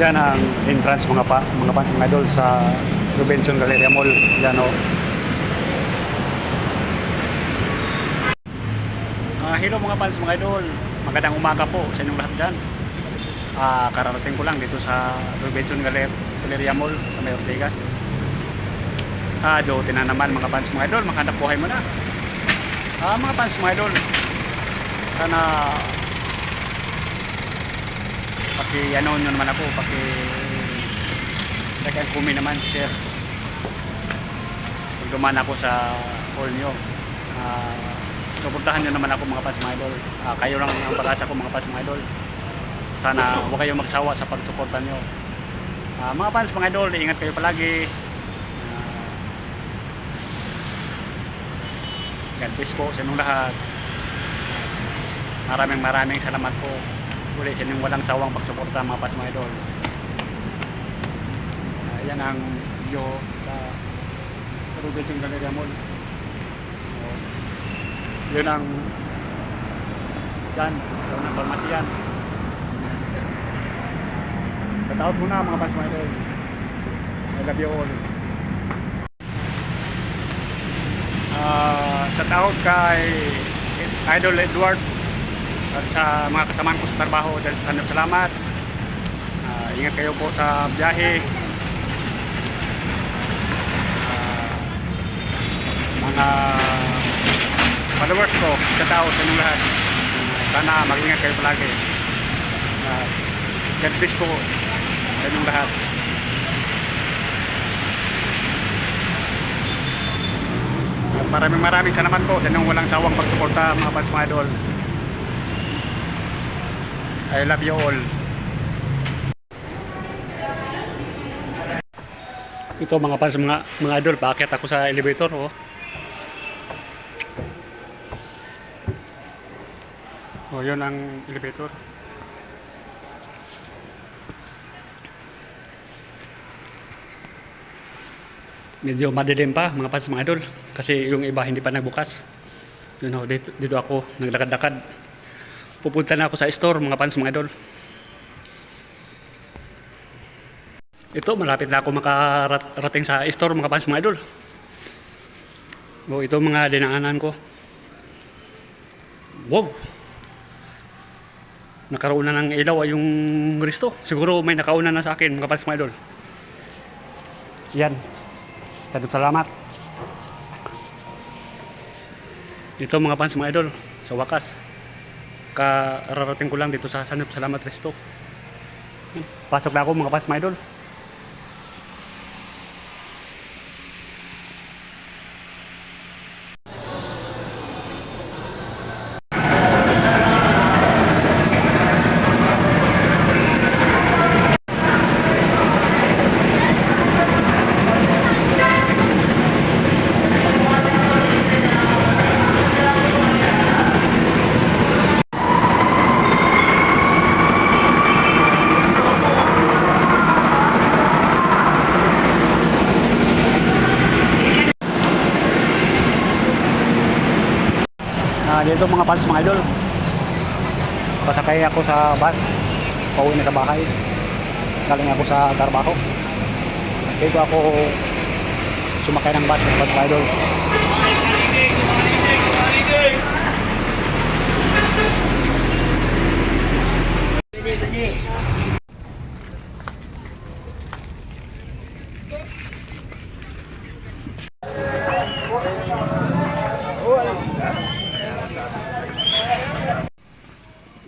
Yan ang entrance mga fans mga idol sa Robinson Galleria Mall. Yan o. Hello mga fans mga idol. Magandang umaga po sa inyong lahat dyan. Kararating ko lang dito sa Robinson Galleria Mall sa May Ortigas. Duty na naman mga fans mga idol. Maghanap buhay mo na. Mga fans mga idol, sana ano nyo naman ako, like and comment naman, share kung dumaan ako sa all nyo. Suportahan nyo naman ako mga fans mga idol. Kayo lang ang pag-asa ko mga fans mga idol. Sana huwag kayong magsawa sa pagsuporta nyo. Mga fans mga idol, ingat kayo palagi. God bless po sa inyong lahat. Maraming salamat po uli sa inyong walang sawang pagsuporta mga fans mga idol. Yan ang view sa Robinson Galleria Mall. Yun ang yan ang farmasy yan. Pataot muna mga fans mga idol. I love you all. Shout out kay Idol Edward at sa mga kasamahan ko sa trabaho dahil sa salamat. Ingat kayo po sa biyahe. Mga followers ko, shout out sa inyong lahat. Sana mag-ingat kayo palagi. God bless po sa inyong lahat. Maraming salamat po sa inyong walang sawang pagsuporta mga fans mga idol. I love you all. Ito mga fans mga idol, bakit ako sa elevator oh. Oh, yun ang elevator. Medyo madilim pa mga fans mga idol kasi yung iba hindi pa nagbukas. Yun know, dito ako naglakad-lakad. Pupunta na ako sa store mga fans mga idol. Ito malapit na ako makarating sa store mga fans mga idol. Ito mga dinaanan ko. Wow, nakaroon na ng ilaw yung Risto. Siguro may nakauna na sa akin mga fans mga idol. Yan, salamat. Ito mga fans mga idol, sa wakas kararating ko lang dito sa Sanip Salamat Resto. Pasok na ako mga fans mga idol. Dito mga fans mga idol, pasakay ako sa bus pauwi na sa bahay, galing ako sa trabaho. Dito ako sumakay ng bus mga fans mga idol.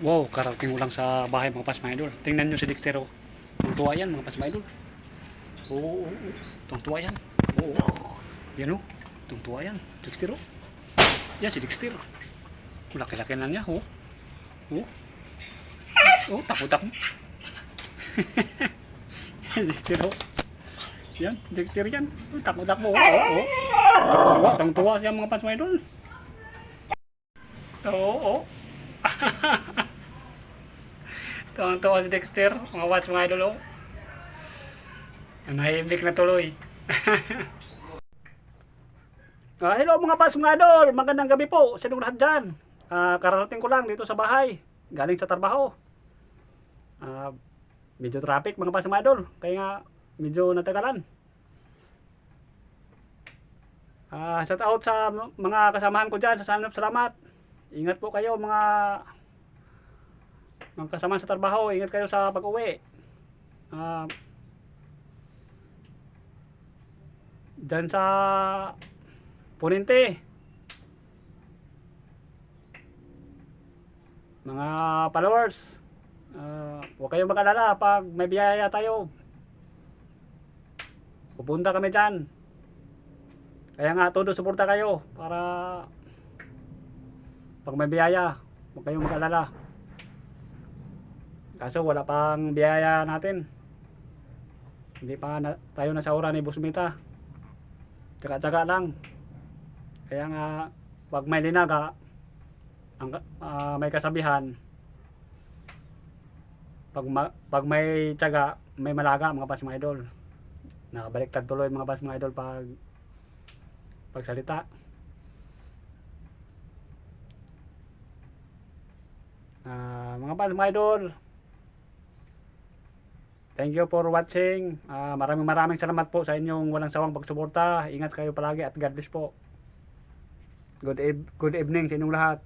Wow, karating ko lang sa bahay mga fans mga idol. Tingnan nyo si Dexter oh. Tungtuwa yan mga fans mga idol. Oo. Tungtuwa yan. Oo. Yan oh. Tungtuwa yan. Dexter oh. Yan si Dexter. Laki-laki na niya oh. Oh, takbo-takbo. Dexter oh. Yan, Dexter yan. Takbo-takbo oh. Tungtuwa siya mga fans mga idol. Oo. Tuwang-tuwa si Dexter, mga watch mga idol oh. Nahimik na tuloy. Hello mga fans mga idol, magandang gabi po sa inyong lahat dyan. Kararating ko lang dito sa bahay, galing sa trabaho. Medyo traffic mga paps mga idol. Kaya nga medyo natagalan. Shout out sa mga kasamahan ko dyan sa salamat. Ingat po kayo mga kasamahan sa trabaho. Ingat kayo sa pag-uwi. Dyan sa Puninte. Mga followers. Huwag kayong mag-alala pag may biyaya tayo. Pupunta kami dyan. Kaya nga todo suporta kayo para pag may biyaya, huwag kayong mag-alala. Kaso wala pang biyaya natin. Hindi pa tayo nasaura ni Busmita. Tsaga-tsaga lang. Kaya nga pag may linaga, may kasabihan, pag may tsaga, may malaga mga paps mga idol. Nakabaliktad tuloy mga paps mga idol pagsalita. Mga paps mga idol, thank you for watching. Maraming salamat po sa inyong walang sawang pagsuporta. Ingat kayo palagi at God bless po. Good evening sa inyong lahat.